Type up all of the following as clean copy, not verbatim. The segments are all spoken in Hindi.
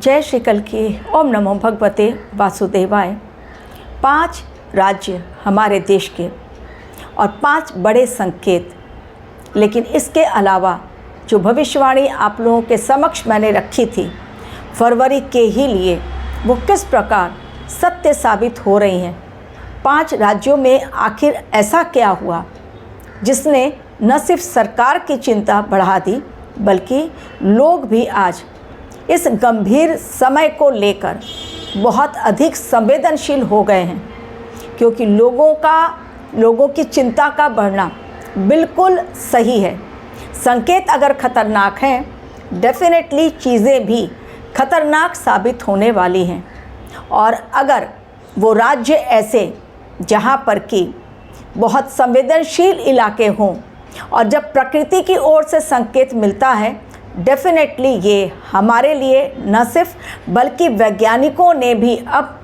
जय श्री कल की। ओम नमो भगवते वासुदेवाय। 5 राज्य हमारे देश के और 5 बड़े संकेत, लेकिन इसके अलावा जो भविष्यवाणी आप लोगों के समक्ष मैंने रखी थी फरवरी के ही लिए, वो किस प्रकार सत्य साबित हो रही हैं। 5 राज्यों में आखिर ऐसा क्या हुआ जिसने न सिर्फ सरकार की चिंता बढ़ा दी, बल्कि लोग भी आज इस गंभीर समय को लेकर बहुत अधिक संवेदनशील हो गए हैं, क्योंकि लोगों की चिंता का बढ़ना बिल्कुल सही है। संकेत अगर खतरनाक हैं, डेफिनेटली चीज़ें भी खतरनाक साबित होने वाली हैं। और अगर वो राज्य ऐसे जहाँ पर कि बहुत संवेदनशील इलाके हों और जब प्रकृति की ओर से संकेत मिलता है, डेफिनेटली ये हमारे लिए न सिर्फ बल्कि वैज्ञानिकों ने भी अब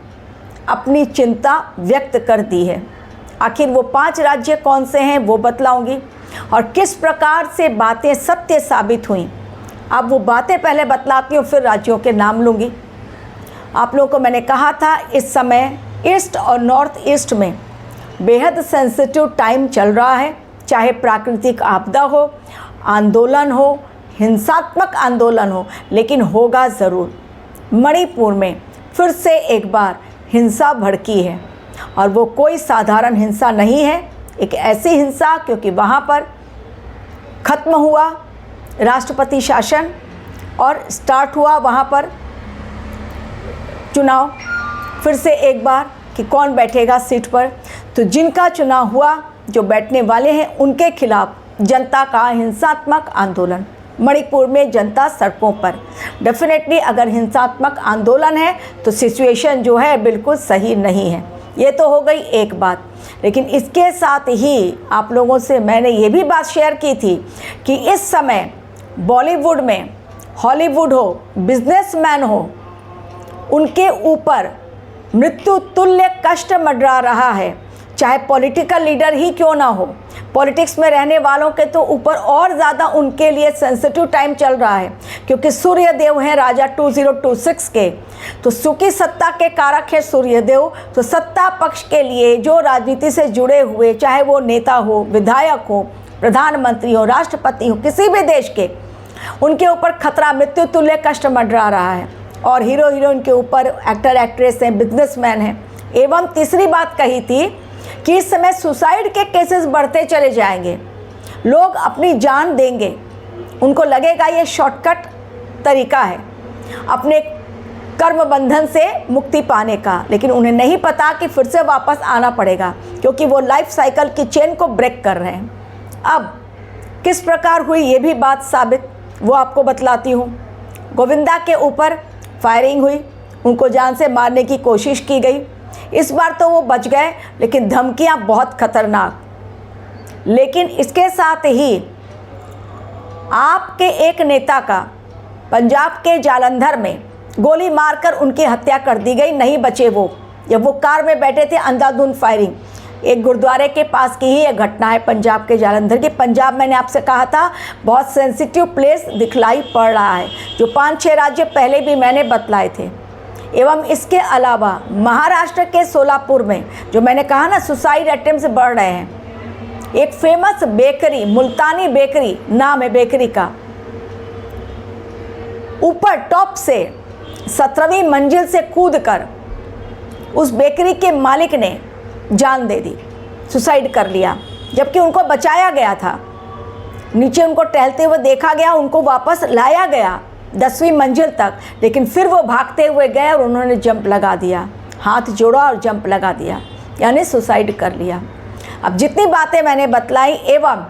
अपनी चिंता व्यक्त कर दी है। आखिर वो 5 राज्य कौन से हैं वो बतलाऊंगी और किस प्रकार से बातें सत्य साबित हुई। अब वो बातें पहले बतलाती हूँ, फिर राज्यों के नाम लूँगी। आप लोगों को मैंने कहा था इस समय ईस्ट और नॉर्थ ईस्ट में बेहद सेंसिटिव टाइम चल रहा है, चाहे प्राकृतिक आपदा हो, आंदोलन हो, हिंसात्मक आंदोलन हो, लेकिन होगा ज़रूर। मणिपुर में फिर से एक बार हिंसा भड़की है और वो कोई साधारण हिंसा नहीं है, एक ऐसी हिंसा क्योंकि वहाँ पर ख़त्म हुआ राष्ट्रपति शासन और स्टार्ट हुआ वहाँ पर चुनाव फिर से एक बार कि कौन बैठेगा सीट पर। तो जिनका चुनाव हुआ, जो बैठने वाले हैं, उनके खिलाफ जनता का हिंसात्मक आंदोलन। मणिपुर में जनता सड़कों पर। डेफिनेटली अगर हिंसात्मक आंदोलन है तो सिचुएशन जो है बिल्कुल सही नहीं है। ये तो हो गई एक बात, लेकिन इसके साथ ही आप लोगों से मैंने ये भी बात शेयर की थी कि इस समय बॉलीवुड में, हॉलीवुड हो, बिजनेसमैन हो, उनके ऊपर मृत्यु तुल्य कष्ट मंडरा रहा है, चाहे पॉलिटिकल लीडर ही क्यों ना हो। पॉलिटिक्स में रहने वालों के तो ऊपर और ज़्यादा उनके लिए सेंसिटिव टाइम चल रहा है, क्योंकि सूर्य देव हैं राजा 2026 के, तो सुखी सत्ता के कारक है सूर्य देव। तो सत्ता पक्ष के लिए जो राजनीति से जुड़े हुए, चाहे वो नेता हो, विधायक हो, प्रधानमंत्री हो, राष्ट्रपति हो, किसी भी देश के, उनके ऊपर खतरा, मृत्यु तुल्य कष्ट मंडरा रहा है। और हीरो हीरोइन के ऊपर एक्टर एक्ट्रेस हैं, बिजनेसमैन हैं। एवं तीसरी बात कही थी कि इस समय सुसाइड के केसेस बढ़ते चले जाएंगे, लोग अपनी जान देंगे, उनको लगेगा ये शॉर्टकट तरीका है अपने कर्म बंधन से मुक्ति पाने का, लेकिन उन्हें नहीं पता कि फिर से वापस आना पड़ेगा, क्योंकि वो लाइफ साइकिल की चेन को ब्रेक कर रहे हैं। अब किस प्रकार हुई ये भी बात साबित, वो आपको बतलाती हूँ। गोविंदा के ऊपर फायरिंग हुई, उनको जान से मारने की कोशिश की गई। इस बार तो वो बच गए, लेकिन धमकियां बहुत खतरनाक। लेकिन इसके साथ ही आपके एक नेता का पंजाब के जालंधर में गोली मारकर उनकी हत्या कर दी गई, नहीं बचे वो, जब वो कार में बैठे थे। अंधाधुंध फायरिंग। एक गुरुद्वारे के पास की ही यह घटना है, पंजाब के जालंधर की। पंजाब मैंने आपसे कहा था बहुत सेंसिटिव प्लेस दिखलाई पड़ रहा है, जो 5-6 राज्य पहले भी मैंने बतलाए थे। एवं इसके अलावा महाराष्ट्र के सोलापुर में, जो मैंने कहा ना सुसाइड अटेम्प्ट्स बढ़ रहे हैं, एक फेमस बेकरी, मुल्तानी बेकरी नाम है बेकरी का, ऊपर टॉप से 17वीं मंजिल से कूदकर उस बेकरी के मालिक ने जान दे दी, सुसाइड कर लिया, जबकि उनको बचाया गया था। नीचे उनको टहलते हुए देखा गया, उनको वापस लाया गया 10वीं मंजिल तक, लेकिन फिर वो भागते हुए गए और उन्होंने जंप लगा दिया, हाथ जोड़ा और जंप लगा दिया, यानी सुसाइड कर लिया। अब जितनी बातें मैंने बतलाई, एवं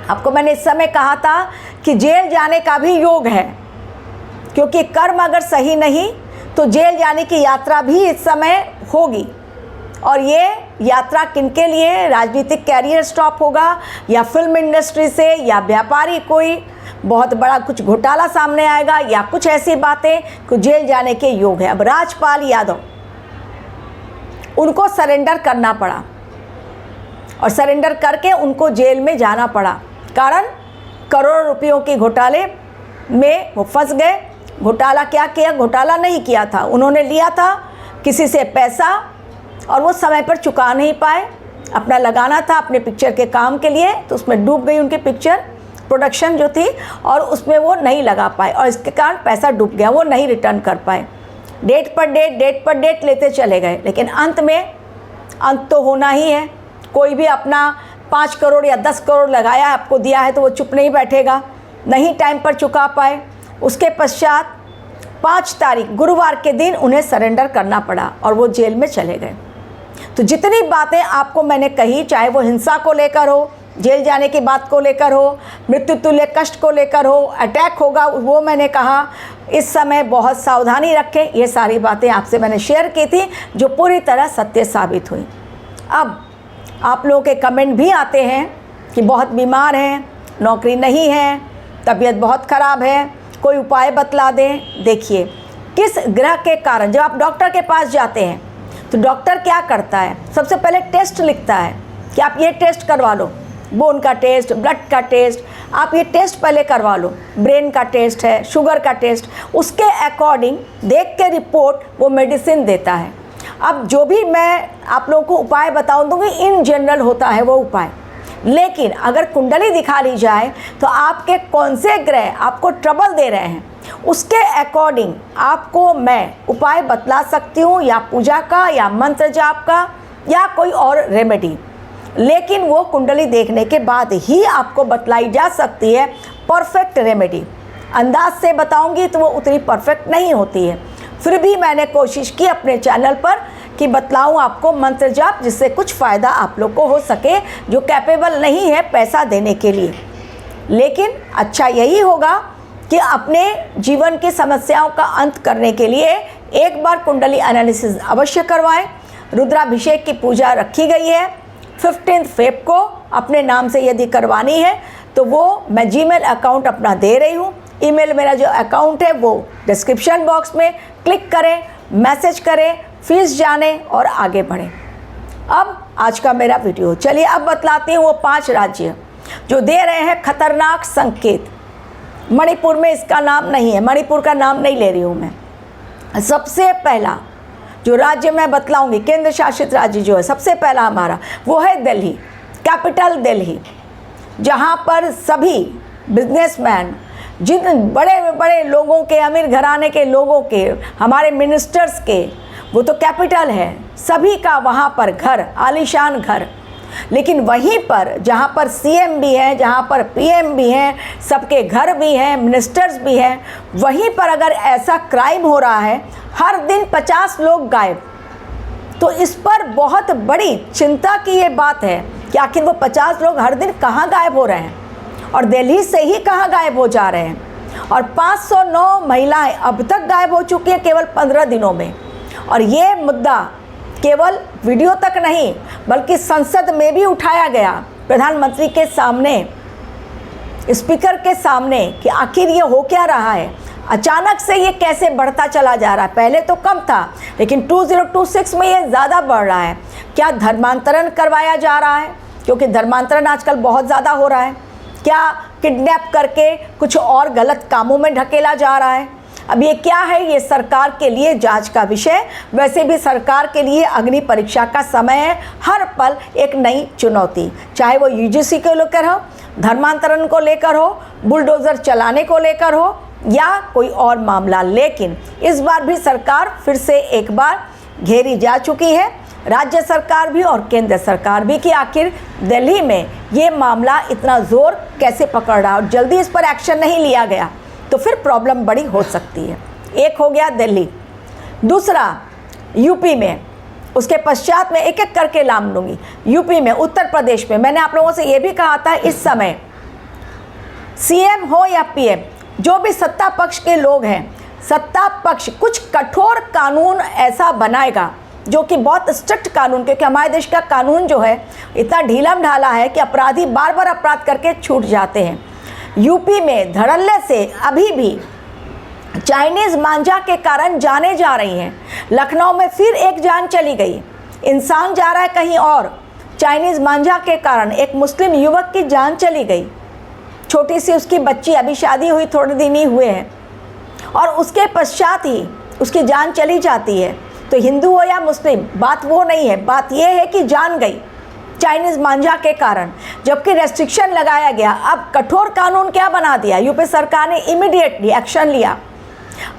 आपको मैंने इस समय कहा था कि जेल जाने का भी योग है, क्योंकि कर्म अगर सही नहीं तो जेल जाने की यात्रा भी इस समय होगी। और ये यात्रा किनके लिए, राजनीतिक कैरियर स्टॉप होगा, या फिल्म इंडस्ट्री से, या व्यापारी कोई बहुत बड़ा कुछ घोटाला सामने आएगा, या कुछ ऐसी बातें कि जेल जाने के योग है। अब राजपाल यादव, उनको सरेंडर करना पड़ा और सरेंडर करके उनको जेल में जाना पड़ा, कारण करोड़ों रुपयों के घोटाले में वो फंस गए घोटाला क्या किया? घोटाला नहीं किया था, उन्होंने लिया था किसी से पैसा और वो समय पर चुका नहीं पाए। अपना लगाना था अपने पिक्चर के काम के लिए, तो उसमें डूब गई उनकी पिक्चर प्रोडक्शन जो थी, और उसमें वो नहीं लगा पाए और इसके कारण पैसा डूब गया, वो नहीं रिटर्न कर पाए। डेट पर डेट लेते चले गए, लेकिन अंत तो होना ही है। कोई भी अपना 5 करोड़ या 10 करोड़ लगाया है, आपको दिया है, तो वो चुप नहीं बैठेगा, नहीं टाइम पर चुका पाए। उसके पश्चात 5 तारीख गुरुवार के दिन उन्हें सरेंडर करना पड़ा और वो जेल में चले गए। तो जितनी बातें आपको मैंने कही, चाहे वो हिंसा को लेकर हो, जेल जाने की बात को लेकर हो, मृत्यु तुल्य कष्ट को लेकर हो, अटैक होगा वो मैंने कहा, इस समय बहुत सावधानी रखें, ये सारी बातें आपसे मैंने शेयर की थी जो पूरी तरह सत्य साबित हुई। अब आप लोगों के कमेंट भी आते हैं कि बहुत बीमार हैं, नौकरी नहीं है, तबीयत बहुत ख़राब है, कोई उपाय बतला दें। देखिए, किस ग्रह के कारण जब आप डॉक्टर के पास जाते हैं तो डॉक्टर क्या करता है? सबसे पहले टेस्ट लिखता है कि आप ये टेस्ट करवा लो, बोन का टेस्ट, ब्लड का टेस्ट, आप ये टेस्ट पहले करवा लो, ब्रेन का टेस्ट है, शुगर का टेस्ट, उसके अकॉर्डिंग देख के रिपोर्ट वो मेडिसिन देता है। अब जो भी मैं आप लोगों को उपाय बताऊँ दूँगी, इन जनरल होता है वो उपाय, लेकिन अगर कुंडली दिखा ली जाए तो आपके कौन से ग्रह आपको ट्रबल दे रहे हैं, उसके अकॉर्डिंग आपको मैं उपाय बतला सकती हूँ, या पूजा का, या मंत्र जाप का, या कोई और रेमेडी, लेकिन वो कुंडली देखने के बाद ही आपको बतलाई जा सकती है परफेक्ट रेमेडी। अंदाज से बताऊंगी तो वो उतनी परफेक्ट नहीं होती है। फिर भी मैंने कोशिश की अपने चैनल पर कि बतलाऊं आपको मंत्र जाप, जिससे कुछ फ़ायदा आप लोग को हो सके जो कैपेबल नहीं है पैसा देने के लिए। लेकिन अच्छा यही होगा कि अपने जीवन की समस्याओं का अंत करने के लिए एक बार कुंडली एनालिसिस अवश्य करवाएं। रुद्राभिषेक की पूजा रखी गई है 15 फेब को, अपने नाम से यदि करवानी है तो वो मैं जीमेल अकाउंट अपना दे रही हूँ। ईमेल मेरा जो अकाउंट है वो डिस्क्रिप्शन बॉक्स में, क्लिक करें, मैसेज करें, फीस जाने और आगे बढ़ें। अब आज का मेरा वीडियो, चलिए अब बतलाती हूँ वो 5 राज्य जो दे रहे हैं खतरनाक संकेत। मणिपुर में इसका नाम नहीं है, मणिपुर का नाम नहीं ले रही हूँ मैं। सबसे पहला जो राज्य मैं बतलाऊंगी, केंद्र शासित राज्य जो है सबसे पहला हमारा, वो है दिल्ली, कैपिटल दिल्ली, जहाँ पर सभी बिजनेसमैन, जिन बड़े बड़े लोगों के, अमीर घराने के लोगों के, हमारे मिनिस्टर्स के, वो तो कैपिटल है, सभी का वहाँ पर घर, आलीशान घर। लेकिन वहीं पर जहाँ पर सीएम भी हैं, जहाँ पर पीएम भी हैं, सबके घर भी हैं, मिनिस्टर्स भी हैं, वहीं पर अगर ऐसा क्राइम हो रहा है, हर दिन 50 लोग गायब, तो इस पर बहुत बड़ी चिंता की ये बात है कि आखिर वो 50 लोग हर दिन कहाँ गायब हो रहे हैं और दिल्ली से ही कहाँ गायब हो जा रहे हैं। और 509 महिलाएं अब तक गायब हो चुकी हैं केवल 15 दिनों में। और ये मुद्दा केवल वीडियो तक नहीं बल्कि संसद में भी उठाया गया, प्रधानमंत्री के सामने, स्पीकर के सामने, कि आखिर ये हो क्या रहा है, अचानक से ये कैसे बढ़ता चला जा रहा है। पहले तो कम था, लेकिन 2026 में ये ज़्यादा बढ़ रहा है। क्या धर्मांतरण करवाया जा रहा है? क्योंकि धर्मांतरण आजकल बहुत ज़्यादा हो रहा है। क्या किडनैप करके कुछ और गलत कामों में ढकेला जा रहा है? अब ये क्या है, ये सरकार के लिए जांच का विषय। वैसे भी सरकार के लिए अग्नि परीक्षा का समय है, हर पल एक नई चुनौती, चाहे वो यूजीसी को लेकर हो, धर्मांतरण को लेकर हो, बुलडोज़र चलाने को लेकर हो, या कोई और मामला। लेकिन इस बार भी सरकार फिर से एक बार घेरी जा चुकी है, राज्य सरकार भी और केंद्र सरकार भी, कि आखिर दिल्ली में ये मामला इतना ज़ोर कैसे पकड़ रहा है और जल्दी इस पर एक्शन नहीं लिया गया तो फिर प्रॉब्लम बड़ी हो सकती है। एक हो गया दिल्ली, दूसरा यूपी में, उसके पश्चात में एक एक करके नाम लूँगी। यूपी में, उत्तर प्रदेश में, मैंने आप लोगों से ये भी कहा था इस समय सीएम हो या पीएम, जो भी सत्ता पक्ष के लोग हैं, सत्ता पक्ष कुछ कठोर कानून ऐसा बनाएगा जो कि बहुत स्ट्रिक्ट कानून, क्योंकि हमारे देश का कानून जो है इतना ढीलम ढाला है कि अपराधी बार बार अपराध करके छूट जाते हैं। यूपी में धड़ल्ले से अभी भी चाइनीज़ मांझा के कारण जाने जा रही हैं। लखनऊ में फिर एक जान चली गई, इंसान जा रहा है कहीं और। चाइनीज़ मांझा के कारण एक मुस्लिम युवक की जान चली गई, छोटी सी उसकी बच्ची, अभी शादी हुई थोड़े दिन ही हुए हैं, और उसके पश्चात ही उसकी जान चली जाती है। तो हिंदू हो या मुस्लिम, बात वो नहीं है, बात ये है कि जान गई चाइनीज़ मांझा के कारण, जबकि रेस्ट्रिक्शन लगाया गया। अब कठोर कानून क्या बना दिया, यूपी सरकार ने इमीडिएटली एक्शन लिया।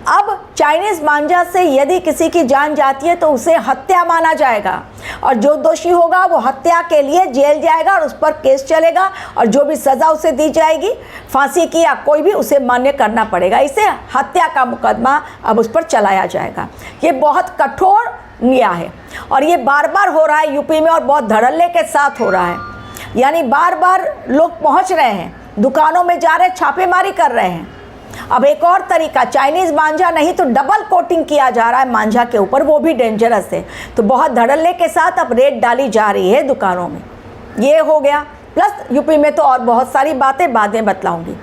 अब चाइनीज़ मांझा से यदि किसी की जान जाती है तो उसे हत्या माना जाएगा, और जो दोषी होगा वो हत्या के लिए जेल जाएगा और उस पर केस चलेगा, और जो भी सज़ा उसे दी जाएगी, फांसी की या कोई भी, उसे मान्य करना पड़ेगा। इसे हत्या का मुकदमा अब उस पर चलाया जाएगा। ये बहुत कठोर न्याय है और ये बार बार हो रहा है यूपी में, और बहुत धड़ल्ले के साथ हो रहा है। यानी बार बार लोग पहुंच रहे हैं, दुकानों में जा रहे, छापेमारी कर रहे हैं। अब एक और तरीका, चाइनीज़ मांझा नहीं तो डबल कोटिंग किया जा रहा है मांझा के ऊपर, वो भी डेंजरस है। तो बहुत धड़ल्ले के साथ अब रेड डाली जा रही है दुकानों में। ये हो गया, प्लस यूपी में तो और बहुत सारी बातें बाद में बतलाऊंगी।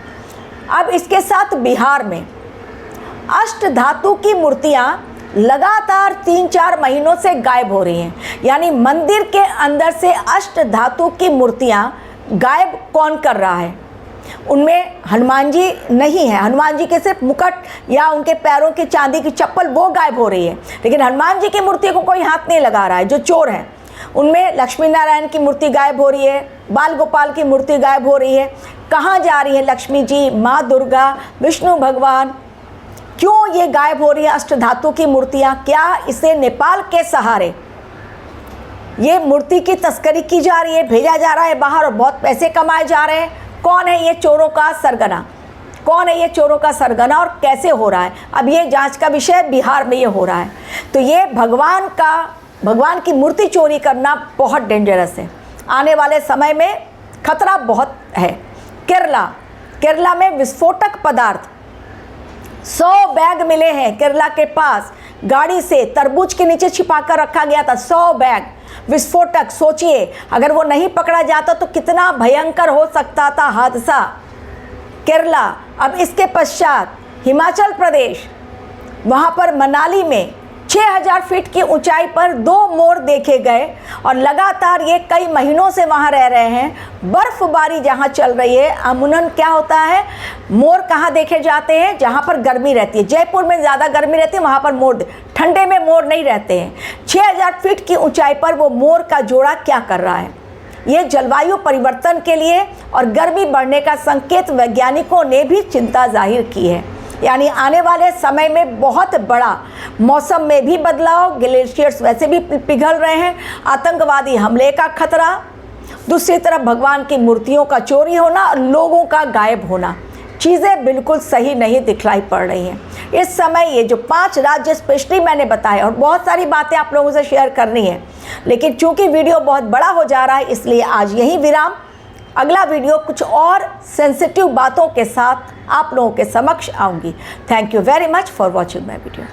अब इसके साथ बिहार में अष्ट धातु की मूर्तियाँ लगातार 3-4 महीनों से गायब हो रही हैं। यानी मंदिर के अंदर से अष्ट धातु की मूर्तियाँ गायब कौन कर रहा है? उनमें हनुमान जी नहीं है, हनुमान जी के सिर्फ मुकुट या उनके पैरों की चांदी की चप्पल वो गायब हो रही है, लेकिन हनुमान जी की मूर्ति को कोई हाथ नहीं लगा रहा है। जो चोर हैं उनमें लक्ष्मी नारायण की मूर्ति गायब हो रही है, बाल गोपाल की मूर्ति गायब हो रही है। कहाँ जा रही है लक्ष्मी जी, माँ दुर्गा, विष्णु भगवान? क्यों ये गायब हो रही है अष्ट धातु की मूर्तियाँ? क्या इसे नेपाल के सहारे ये मूर्ति की तस्करी की जा रही है, भेजा जा रहा है बाहर और बहुत पैसे कमाए जा रहे हैं? कौन है ये चोरों का सरगना? कौन है ये चोरों का सरगना और कैसे हो रहा है? अब ये जांच का विषय, बिहार में ये हो रहा है। तो ये भगवान की मूर्ति चोरी करना बहुत डेंजरस है। आने वाले समय में खतरा बहुत है। केरला में विस्फोटक पदार्थ 100 बैग मिले हैं। केरला के पास गाड़ी से तरबूज के नीचे छिपा कर रखा गया था 100 बैग विस्फोटक। सोचिए अगर वो नहीं पकड़ा जाता तो कितना भयंकर हो सकता था हादसा। केरला। अब इसके पश्चात हिमाचल प्रदेश, वहाँ पर मनाली में 6000 फीट की ऊंचाई पर 2 मोर देखे गए और लगातार ये कई महीनों से वहाँ रह रहे हैं। बर्फबारी जहाँ चल रही है, अमूमन क्या होता है, मोर कहाँ देखे जाते हैं? जहाँ पर गर्मी रहती है। जयपुर में ज़्यादा गर्मी रहती है, वहाँ पर मोर, ठंडे में मोर नहीं रहते हैं। 6000 फीट की ऊंचाई पर वो मोर का जोड़ा क्या कर रहा है? ये जलवायु परिवर्तन के लिए और गर्मी बढ़ने का संकेत वैज्ञानिकों ने भी चिंता जाहिर की है। यानी आने वाले समय में बहुत बड़ा मौसम में भी बदलाव, ग्लेशियर्स वैसे भी पिघल रहे हैं, आतंकवादी हमले का खतरा, दूसरी तरफ भगवान की मूर्तियों का चोरी होना और लोगों का गायब होना, चीज़ें बिल्कुल सही नहीं दिखलाई पड़ रही हैं। इस समय ये जो 5 राज्य स्पेशली मैंने बताए, और बहुत सारी बातें आप लोगों से शेयर करनी है, लेकिन चूंकि वीडियो बहुत बड़ा हो जा रहा है इसलिए आज यही विराम। अगला वीडियो कुछ और सेंसिटिव बातों के साथ आप लोगों के समक्ष आऊँगी। Thank you very much for watching my video.